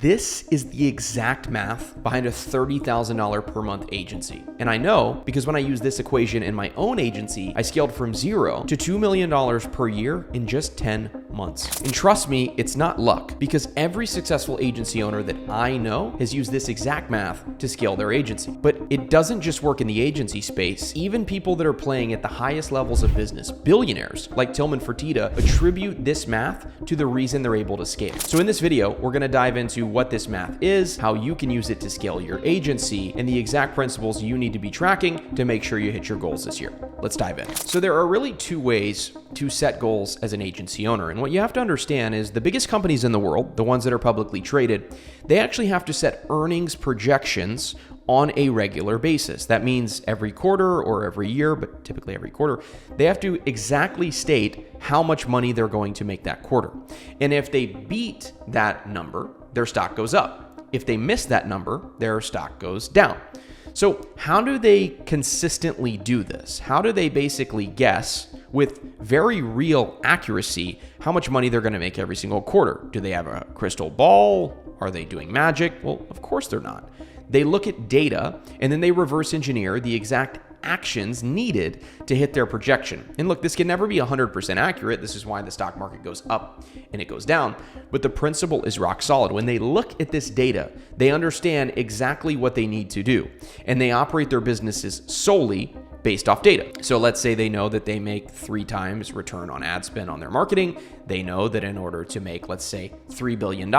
This is the exact math behind a $30,000 per month agency. And I know because when I use this equation in my own agency, I scaled from $0 to $2 million per year in just 10 months. And trust me, it's not luck, because every successful agency owner that I know has used this exact math to scale their agency. But it doesn't just work in the agency space. Even people that are playing at the highest levels of business, billionaires like Tillman Fertitta, attribute this math to the reason they're able to scale. So in this video, we're going to dive into what this math is, how you can use it to scale your agency, and the exact principles you need to be tracking to make sure you hit your goals this year. Let's dive in. So there are really two ways to set goals as an agency owner. And what you have to understand is the biggest companies in the world, the ones that are publicly traded, they actually have to set earnings projections on a regular basis. That means every quarter or every year, but typically every quarter, they have to exactly state how much money they're going to make that quarter. And if they beat that number, their stock goes up. If they miss that number, their stock goes down. So how do they consistently do this? How do they basically guess with very real accuracy how much money they're going to make every single quarter? Do they have a crystal ball? Are they doing magic? Well, of course they're not. They look at data and then they reverse engineer the exact actions needed to hit their projection. And look, this can never be 100% accurate. This is why the stock market goes up and it goes down. But the principle is rock solid. When they look at this data, they understand exactly what they need to do. And they operate their businesses solely based off data. So let's say they know that they make 3 times return on ad spend on their marketing. They know that in order to make, let's say, $3 billion,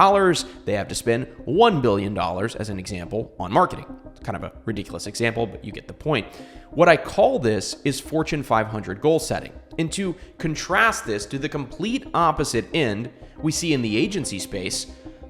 they have to spend $1 billion, as an example, on marketing. It's kind of a ridiculous example, but you get the point. What I call this is Fortune 500 goal setting. And to contrast this to the complete opposite end we see in the agency space,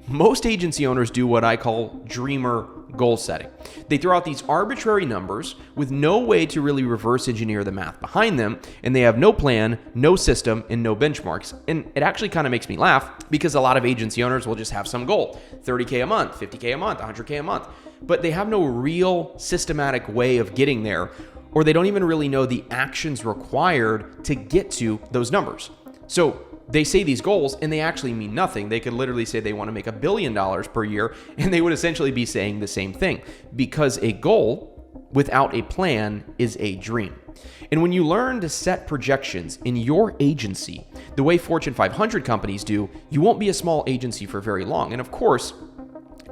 most agency owners do what I call dreamer goal setting. They throw out these arbitrary numbers with no way to really reverse engineer the math behind them, and they have no plan, no system, and no benchmarks. And it actually kind of makes me laugh because a lot of agency owners will just have some goal, 30K a month, 50K a month, 100K a month, but they have no real systematic way of getting there, or they don't even really know the actions required to get to those numbers. So they say these goals and they actually mean nothing. They could literally say they want to make $1 billion per year, and they would essentially be saying the same thing, because a goal without a plan is a dream. And when you learn to set projections in your agency the way Fortune 500 companies do, you won't be a small agency for very long. And of course,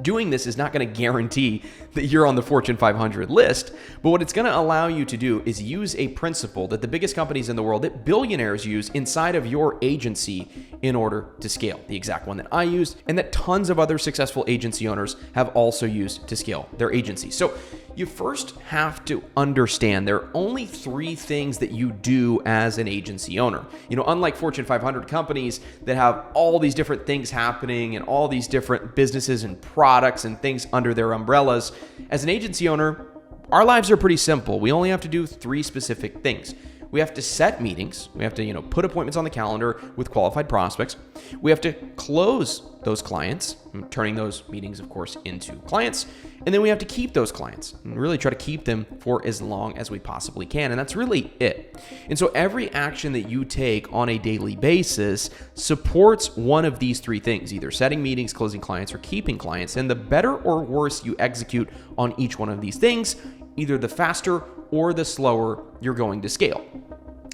doing this is not going to guarantee that you're on the Fortune 500 list, but what it's going to allow you to do is use a principle that the biggest companies in the world, that billionaires use inside of your agency in order to scale. The exact one that I used and that tons of other successful agency owners have also used to scale their agency. So you first have to understand there are only 3 things that you do as an agency owner. Unlike Fortune 500 companies that have all these different things happening and all these different businesses and products and things under their umbrellas, as an agency owner, our lives are pretty simple. We only have to do 3 specific things. We have to set meetings. We have to, put appointments on the calendar with qualified prospects. We have to close those clients, turning those meetings, of course, into clients. And then we have to keep those clients and really try to keep them for as long as we possibly can. And that's really it. And so every action that you take on a daily basis supports one of these 3 things, either setting meetings, closing clients, or keeping clients. And the better or worse you execute on each one of these things, either the faster or the slower you're going to scale.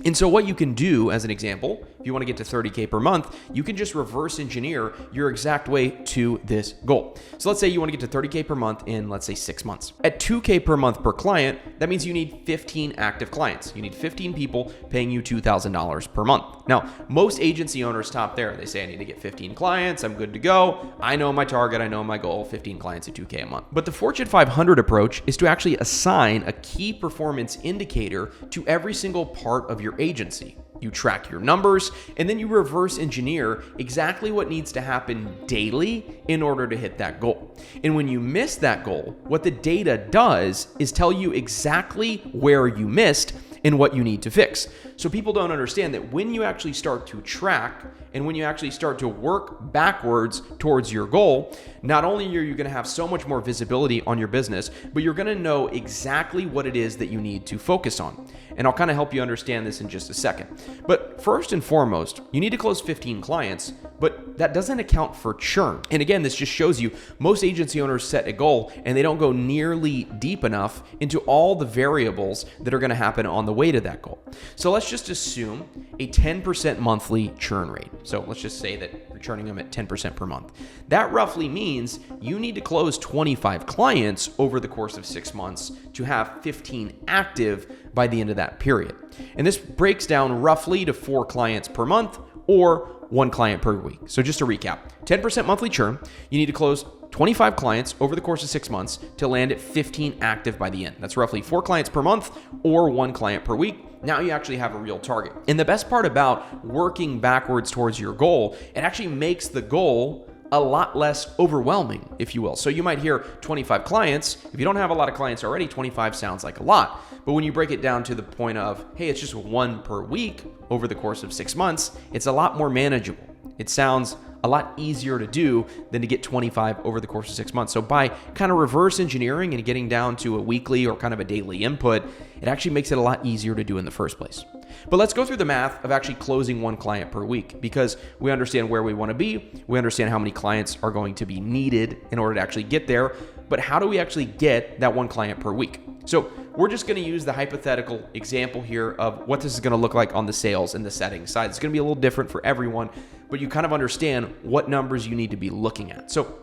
And so what you can do, as an example, if you want to get to 30K per month, you can just reverse engineer your exact way to this goal. So let's say you want to get to 30K per month in, let's say, 6 months. At 2K per month per client, that means you need 15 active clients. You need 15 people paying you $2,000 per month. Now, most agency owners stop there. They say, I need to get 15 clients. I'm good to go. I know my target. I know my goal, 15 clients at 2K a month. But the Fortune 500 approach is to actually assign a key performance indicator to every single part of your agency. You track your numbers, and then you reverse engineer exactly what needs to happen daily in order to hit that goal. And when you miss that goal, what the data does is tell you exactly where you missed and what you need to fix. So people don't understand that when you actually start to track and when you actually start to work backwards towards your goal, not only are you going to have so much more visibility on your business, but you're going to know exactly what it is that you need to focus on. And I'll kind of help you understand this in just a second. But first and foremost, you need to close 15 clients, but that doesn't account for churn. And again, this just shows you most agency owners set a goal and they don't go nearly deep enough into all the variables that are going to happen on the way to that goal. So let's just assume a 10% monthly churn rate. So let's just say that you're churning them at 10% per month. That roughly means you need to close 25 clients over the course of 6 months to have 15 active by the end of that period. And this breaks down roughly to 4 clients per month or 1 client per week. So just to recap, 10% monthly churn, you need to close 25 clients over the course of 6 months to land at 15 active by the end. That's roughly 4 clients per month or 1 client per week. Now you actually have a real target. And the best part about working backwards towards your goal, it actually makes the goal a lot less overwhelming, if you will. So you might hear 25 clients. If you don't have a lot of clients already, 25 sounds like a lot. But when you break it down to the point of, hey, it's just 1 per week over the course of 6 months, it's a lot more manageable. It sounds a lot easier to do than to get 25 over the course of 6 months. So by kind of reverse engineering and getting down to a weekly or kind of a daily input, it actually makes it a lot easier to do in the first place. But let's go through the math of actually closing 1 client per week, because we understand where we want to be. We understand how many clients are going to be needed in order to actually get there. But how do we actually get that 1 client per week? So we're just going to use the hypothetical example here of what this is going to look like on the sales and the settings side. It's going to be a little different for everyone, but you kind of understand what numbers you need to be looking at. So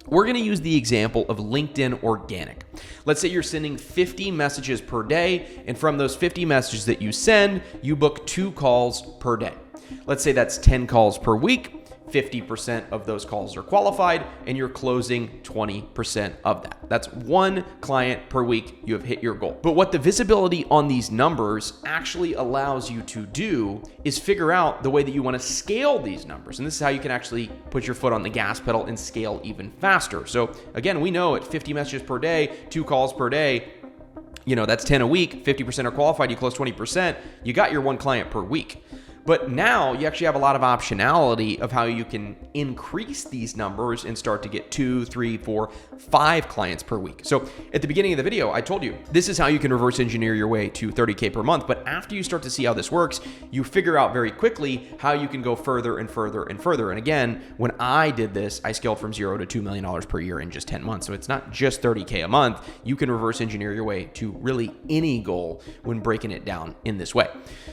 we're going to use the example of LinkedIn organic. Let's say you're sending 50 messages per day, and from those 50 messages that you send, you book 2 calls per day. Let's say that's 10 calls per week. 50% of those calls are qualified, and you're closing 20% of that. That's 1 client per week. You have hit your goal. But what the visibility on these numbers actually allows you to do is figure out the way that you want to scale these numbers. And this is how you can actually put your foot on the gas pedal and scale even faster. So again, we know at 50 messages per day, 2 calls per day, that's 10 a week, 50% are qualified, you close 20%, you got your 1 client per week. But now you actually have a lot of optionality of how you can increase these numbers and start to get 2, 3, 4, 5 clients per week. So at the beginning of the video, I told you this is how you can reverse engineer your way to 30K per month. But after you start to see how this works, you figure out very quickly how you can go further and further and further. And again, when I did this, I scaled from 0 to $2 million per year in just 10 months. So it's not just 30K a month. You can reverse engineer your way to really any goal when breaking it down in this way.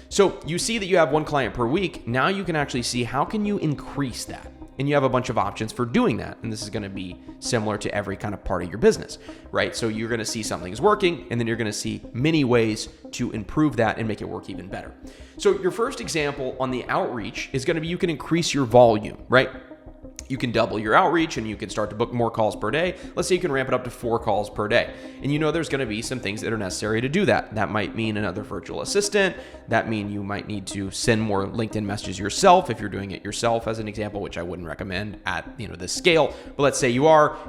So you see that you have 1 client per week. Now you can actually see how can you increase that. And you have a bunch of options for doing that. And this is going to be similar to every kind of part of your business, right? So you're going to see something is working, and then you're going to see many ways to improve that and make it work even better. So your first example on the outreach is going to be you can increase your volume, right? You can double your outreach and you can start to book more calls per day. Let's say you can ramp it up to 4 calls per day. And there's going to be some things that are necessary to do that. That might mean another virtual assistant. That mean you might need to send more LinkedIn messages yourself if you're doing it yourself, as an example, which I wouldn't recommend at this scale. But let's say you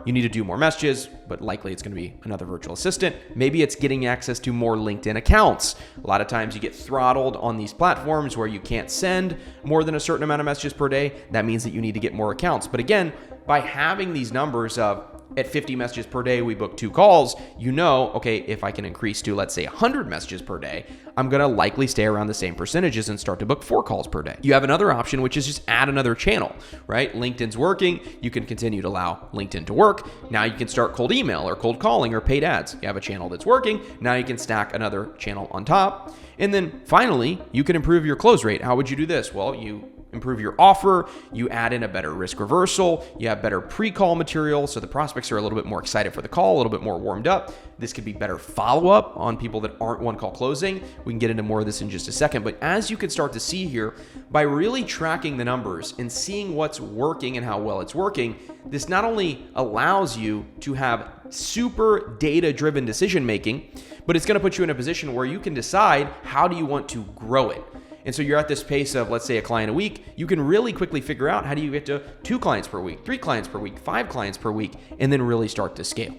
need to do more messages, but likely it's going to be another virtual assistant. Maybe it's getting access to more LinkedIn accounts. A lot of times you get throttled on these platforms where you can't send more than a certain amount of messages per day. That means that you need to get more accounts. But again, by having these numbers of at 50 messages per day, we book 2 calls, okay, if I can increase to, let's say, 100 messages per day, I'm going to likely stay around the same percentages and start to book 4 calls per day. You have another option, which is just add another channel, right? LinkedIn's working. You can continue to allow LinkedIn to work. Now you can start cold email or cold calling or paid ads. You have a channel that's working. Now you can stack another channel on top. And then finally, you can improve your close rate. How would you do this? Well, you improve your offer, you add in a better risk reversal, you have better pre-call material so the prospects are a little bit more excited for the call, a little bit more warmed up. This could be better follow-up on people that aren't 1 call closing. We can get into more of this in just a second, but as you can start to see here, by really tracking the numbers and seeing what's working and how well it's working, this not only allows you to have super data-driven decision-making, but it's going to put you in a position where you can decide how do you want to grow it. And so you're at this pace of, let's say, a client a week. You can really quickly figure out how do you get to 2 clients per week, 3 clients per week, 5 clients per week, and then really start to scale.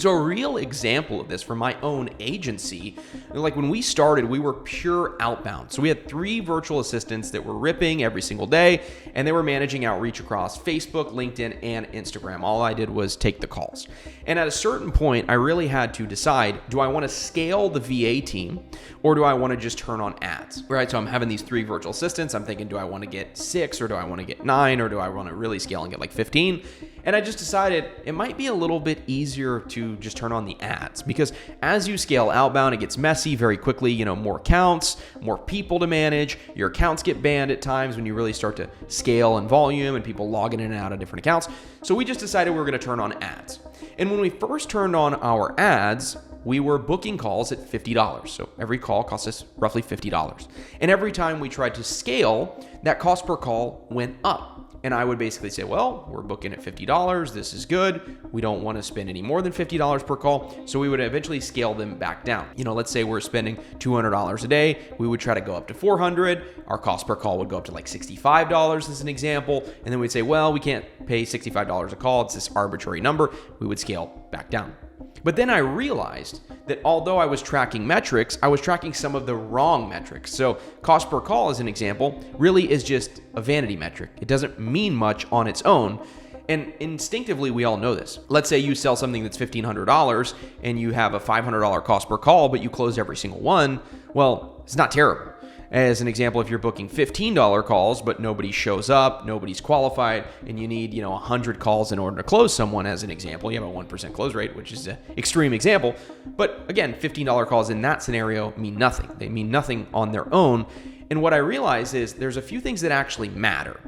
So a real example of this from my own agency, like when we started, we were pure outbound. So we had 3 virtual assistants that were ripping every single day, and they were managing outreach across Facebook, LinkedIn, and Instagram. All I did was take the calls. And at a certain point, I really had to decide, do I want to scale the VA team or do I want to just turn on ads, right? So I'm having these 3 virtual assistants. I'm thinking, do I want to get 6 or do I want to get 9 or do I want to really scale and get like 15? And I just decided it might be a little bit easier to just turn on the ads, because as you scale outbound, it gets messy very quickly. More accounts, more people to manage. Your accounts get banned at times when you really start to scale in volume and people logging in and out of different accounts. So we just decided we were going to turn on ads. And when we first turned on our ads, we were booking calls at $50. So every call cost us roughly $50. And every time we tried to scale, that cost per call went up. And I would basically say, well, we're booking at $50. This is good. We don't want to spend any more than $50 per call. So we would eventually scale them back down. Let's say we're spending $200 a day. We would try to go up to $400. Our cost per call would go up to like $65 as an example. And then we'd say, well, we can't pay $65 a call. It's this arbitrary number. We would scale back down. But then I realized that although I was tracking metrics, I was tracking some of the wrong metrics. So cost per call, as an example, really is just a vanity metric. It doesn't mean much on its own. And instinctively, we all know this. Let's say you sell something that's $1,500 and you have a $500 cost per call, but you close every single one. Well, it's not terrible. As an example, if you're booking $15 calls, but nobody shows up, nobody's qualified, and you need 100 calls in order to close someone, as an example, you have a 1% close rate, which is an extreme example. But again, $15 calls in that scenario mean nothing. They mean nothing on their own. And what I realize is there's a few things that actually matter.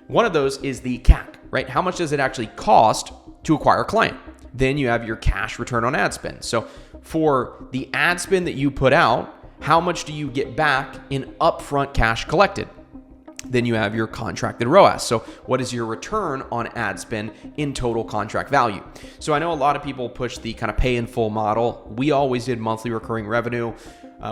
One of those is the CAC, right? How much does it actually cost to acquire a client? Then you have your cash return on ad spend. So for the ad spend that you put out, how much do you get back in upfront cash collected? Then you have your contracted ROAS. So what is your return on ad spend in total contract value? So I know a lot of people push the kind of pay in full model. We always did monthly recurring revenue,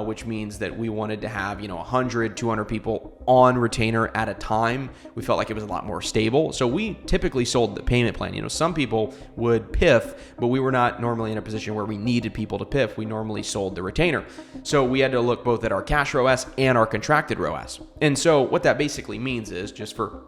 which means that we wanted to have 100, 200 people on retainer at a time. We felt like it was a lot more stable. So we typically sold the payment plan. Some people would PIF, but we were not normally in a position where we needed people to PIF. We normally sold the retainer. So we had to look both at our cash ROAS and our contracted ROAS. And so what that basically means is, just for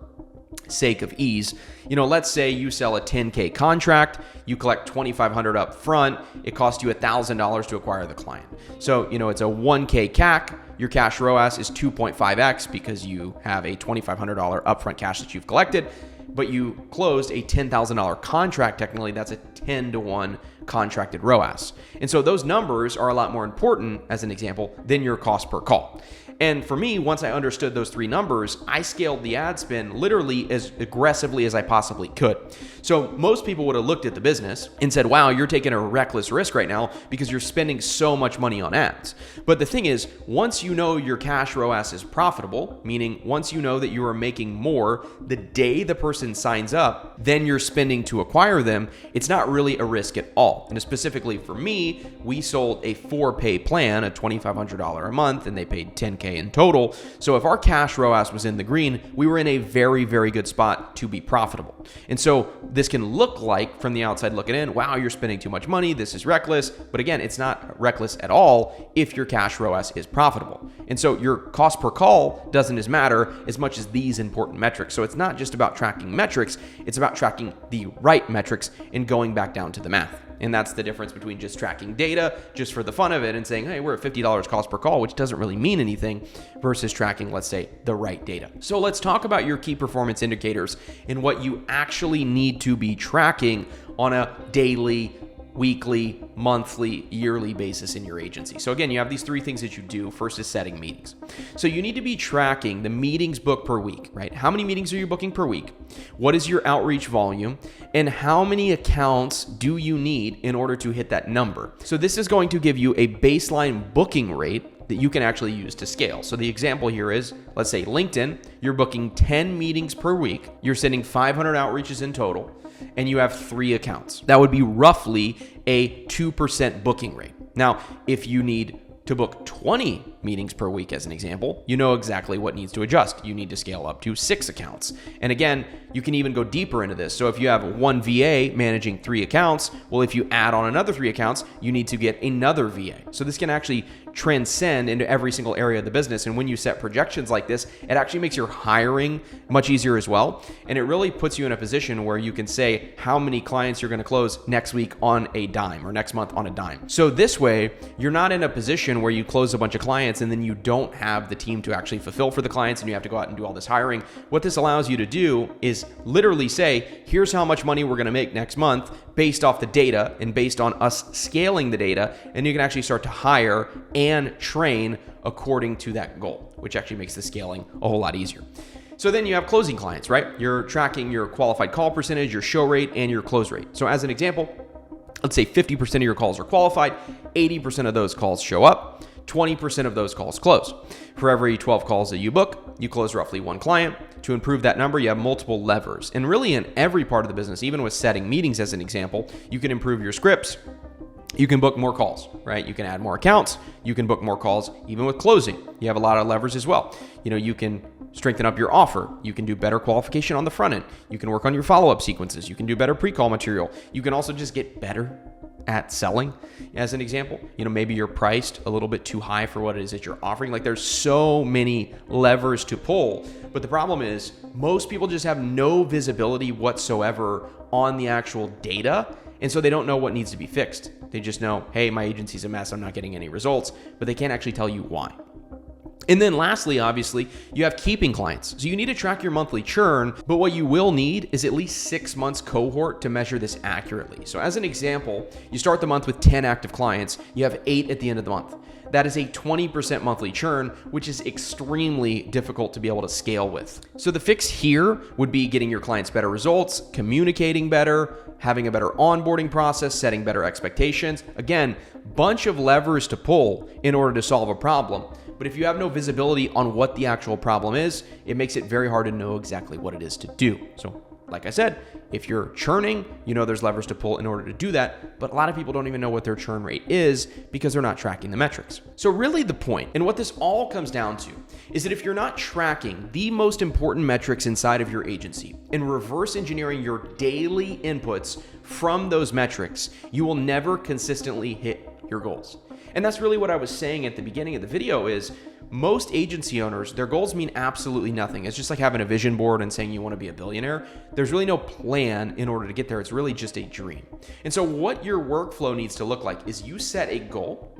sake of ease, let's say you sell a 10K contract, you collect $2,500 up front, it costs you $1,000 to acquire the client. So, it's a 1K CAC, your cash ROAS is 2.5x because you have a $2,500 upfront cash that you've collected, but you closed a $10,000 contract. Technically, that's a 10-to-1 contracted ROAS. And so those numbers are a lot more important, as an example, than your cost per call. And for me, once I understood those 3 numbers, I scaled the ad spend literally as aggressively as I possibly could. So most people would have looked at the business and said, wow, you're taking a reckless risk right now because you're spending so much money on ads. But the thing is, once you know your cash ROAS is profitable, meaning once you know that you are making more the day the person signs up than you're spending to acquire them, it's not really a risk at all. And specifically for me, we sold a 4-pay plan, a $2,500 a month, and they paid $10K in total. So if our cash ROAS was in the green, we were in a very, very good spot to be profitable. And so this can look like, from the outside looking in, wow, you're spending too much money, this is reckless. But again, it's not reckless at all if your cash ROAS is profitable. And so your cost per call doesn't matter as much as these important metrics. So it's not just about tracking metrics, it's about tracking the right metrics and going back down to the math. And that's the difference between just tracking data just for the fun of it and saying, hey, we're at $50 cost per call, which doesn't really mean anything, versus tracking, let's say, the right data. So let's talk about your key performance indicators and what you actually need to be tracking on a daily, weekly, monthly, yearly basis in your agency. So again, you have these 3 things that you do. First is setting meetings. So you need to be tracking the meetings booked per week, right? How many meetings are you booking per week? What is your outreach volume? And how many accounts do you need in order to hit that number? So this is going to give you a baseline booking rate that you can actually use to scale. So the example here is, let's say LinkedIn, you're booking 10 meetings per week. You're sending 500 outreaches in total, and you have 3 accounts. That would be roughly a 2% booking rate. Now, if you need to book 20 meetings per week as an example, you know exactly what needs to adjust. You need to scale up to 6 accounts. And again, you can even go deeper into this. So if you have one VA managing 3 accounts, well, if you add on another 3 accounts, you need to get another VA. So this can actually transcend into every single area of the business. And when you set projections like this, it actually makes your hiring much easier as well. And it really puts you in a position where you can say how many clients you're going to close next week on a dime or next month on a dime. So this way, you're not in a position where you close a bunch of clients and then you don't have the team to actually fulfill for the clients and you have to go out and do all this hiring. What this allows you to do is literally say, here's how much money we're going to make next month based off the data and based on us scaling the data. And you can actually start to hire and train according to that goal, which actually makes the scaling a whole lot easier. So then you have closing clients, right? You're tracking your qualified call percentage, your show rate, and your close rate. So as an example, let's say 50% of your calls are qualified, 80% of those calls show up, 20% of those calls close. For every 12 calls that you book, you close roughly 1 client. To improve that number, you have multiple levers. And really in every part of the business, even with setting meetings as an example, you can improve your scripts. You can book more calls, right? You can add more accounts. You can book more calls, even with closing. You have a lot of levers as well. You can strengthen up your offer. You can do better qualification on the front end. You can work on your follow-up sequences. You can do better pre-call material. You can also just get better at selling. As an example, maybe you're priced a little bit too high for what it is that you're offering. Like there's so many levers to pull, but the problem is most people just have no visibility whatsoever on the actual data. And so they don't know what needs to be fixed. They just know, hey, my agency's a mess. I'm not getting any results, but they can't actually tell you why. And then lastly, obviously, you have keeping clients. So you need to track your monthly churn, but what you will need is at least 6 months cohort to measure this accurately. So as an example, you start the month with 10 active clients, you have 8 at the end of the month. That is a 20% monthly churn, which is extremely difficult to be able to scale with. So the fix here would be getting your clients better results, communicating better, having a better onboarding process, setting better expectations. Again, bunch of levers to pull in order to solve a problem. But if you have no visibility on what the actual problem is, it makes it very hard to know exactly what it is to do. So like I said, if you're churning, there's levers to pull in order to do that, but a lot of people don't even know what their churn rate is because they're not tracking the metrics. So really the point, and what this all comes down to, is that if you're not tracking the most important metrics inside of your agency and reverse engineering your daily inputs from those metrics, you will never consistently hit your goals. And that's really what I was saying at the beginning of the video is most agency owners, their goals mean absolutely nothing. It's just like having a vision board and saying you want to be a billionaire. There's really no plan in order to get there. It's really just a dream. And so what your workflow needs to look like is you set a goal,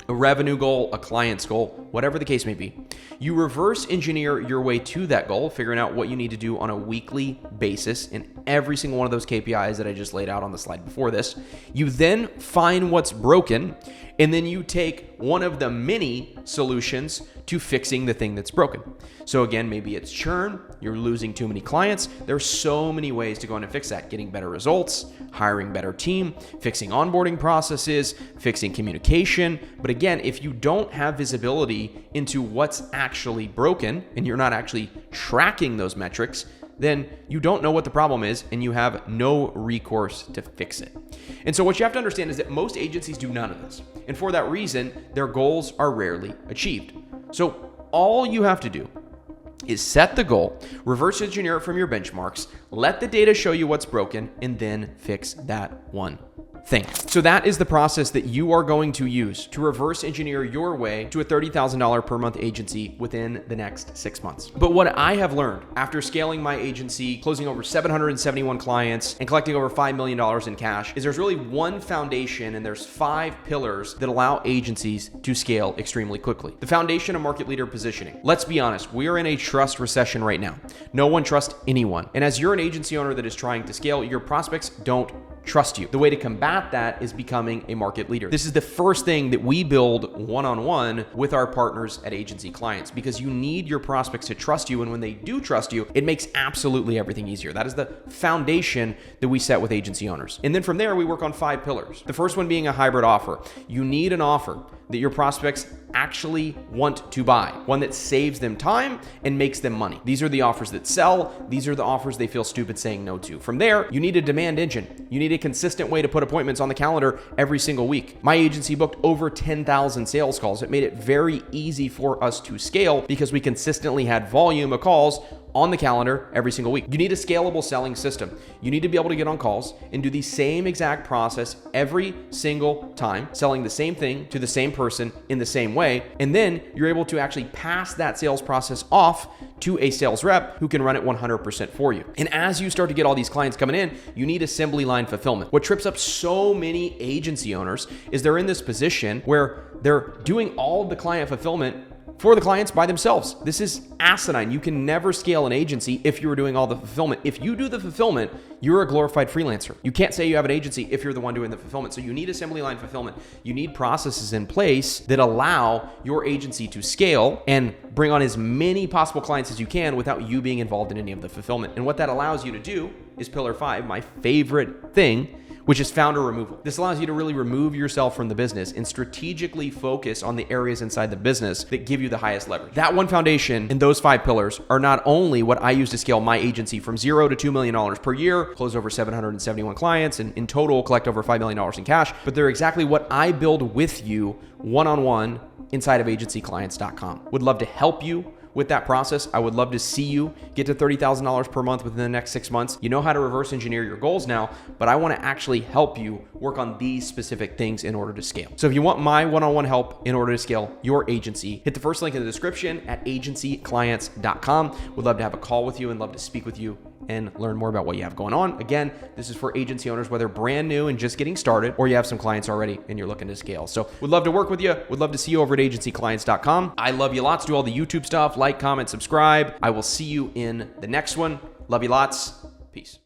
a revenue goal, a client's goal, whatever the case may be. You reverse engineer your way to that goal, figuring out what you need to do on a weekly basis in every single one of those KPIs that I just laid out on the slide before this. You then find what's broken, and then you take one of the many solutions to fixing the thing that's broken. So again, maybe it's churn, you're losing too many clients. There's so many ways to go in and fix that. Getting better results, hiring better team, fixing onboarding processes, fixing communication. But again, if you don't have visibility into what's actually broken and you're not actually tracking those metrics, then you don't know what the problem is and you have no recourse to fix it. And so what you have to understand is that most agencies do none of this. And for that reason, their goals are rarely achieved. So all you have to do is set the goal, reverse engineer it from your benchmarks, let the data show you what's broken, and then fix that one thing. So that is the process that you are going to use to reverse engineer your way to a $30,000 per month agency within the next 6 months. But what I have learned after scaling my agency, closing over 771 clients and collecting over $5 million in cash is there's really one foundation and there's 5 pillars that allow agencies to scale extremely quickly. The foundation of market leader positioning. Let's be honest, we are in a trust recession right now. No one trusts anyone. And as you're an agency owner that is trying to scale, your prospects don't trust you. The way to combat that is becoming a market leader. This is the first thing that we build one-on-one with our partners at agency clients because you need your prospects to trust you. And when they do trust you, it makes absolutely everything easier. That is the foundation that we set with agency owners. And then from there, we work on 5 pillars. The first one being a hybrid offer. You need an offer that your prospects actually want to buy, one that saves them time and makes them money. These are the offers that sell. These are the offers they feel stupid saying no to. From there, you need a demand engine. You need a consistent way to put appointments on the calendar every single week. My agency booked over 10,000 sales calls. It made it very easy for us to scale because we consistently had volume of calls on the calendar every single week. You need a scalable selling system. You need to be able to get on calls and do the same exact process every single time, selling the same thing to the same person in the same way. And then you're able to actually pass that sales process off to a sales rep who can run it 100% for you. And as you start to get all these clients coming in, you need assembly line fulfillment. What trips up so many agency owners is they're in this position where they're doing all of the client fulfillment for the clients by themselves. This is asinine. You can never scale an agency if you were doing all the fulfillment. If you do the fulfillment, you're a glorified freelancer. You can't say you have an agency if you're the one doing the fulfillment. So you need assembly line fulfillment. You need processes in place that allow your agency to scale and bring on as many possible clients as you can without you being involved in any of the fulfillment. And what that allows you to do is pillar 5, my favorite thing, which is founder removal. This allows you to really remove yourself from the business and strategically focus on the areas inside the business that give you the highest leverage. That one foundation and those 5 pillars are not only what I use to scale my agency from $0 to $2 million per year, close over 771 clients, and in total collect over $5 million in cash, but they're exactly what I build with you one-on-one inside of agencyclients.com. Would love to help you with that process. I would love to see you get to $30,000 per month within the next 6 months. You know how to reverse engineer your goals now, but I want to actually help you work on these specific things in order to scale. So if you want my one-on-one help in order to scale your agency, hit the first link in the description at agencyclients.com. Would love to have a call with you and love to speak with you and learn more about what you have going on. Again, this is for agency owners, whether brand new and just getting started, or you have some clients already and you're looking to scale. So would love to work with you. Would love to see you over at agencyclients.com. I love you lots. Do all the YouTube stuff, like, comment, subscribe. I will see you in the next one. Love you lots. Peace.